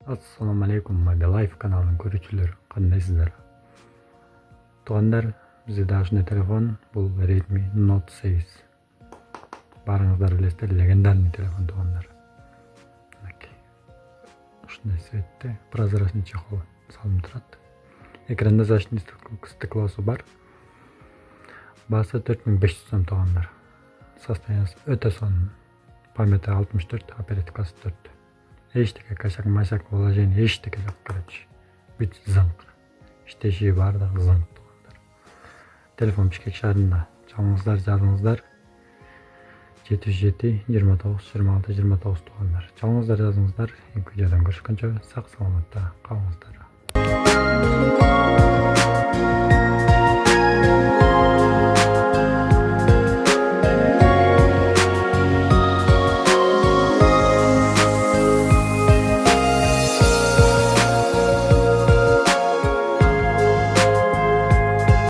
Assalamu alaikum Life kanalının көрүүчүлөрү, кандайсыздар? Туугандар, бизде дагы ушундай телефон, бул Redmi Note 8. Барыңыздар билесиздер, легендарный телефон туугандар. Ушундай цветте, прозрачный чехол салынып турат. Экранда защитный стеклосу бар. Баасы 4500 сом туугандар. Состояниясы өтө сонун. Памяти 64, оперативкасы 4. Эчтеке косяк масяк положение эчтеке жок, короче. Бүт зыңк. Иштеши бардыгы зыңк туугандар. Телефон Бишкек шаарында. Чалыңыздар, жазыңыздар. 77 29 26 29 туугандар. Чалыңыздар, жазыңыздар. Видеодон көрүшкөнчө сак саламатта калыңыздар.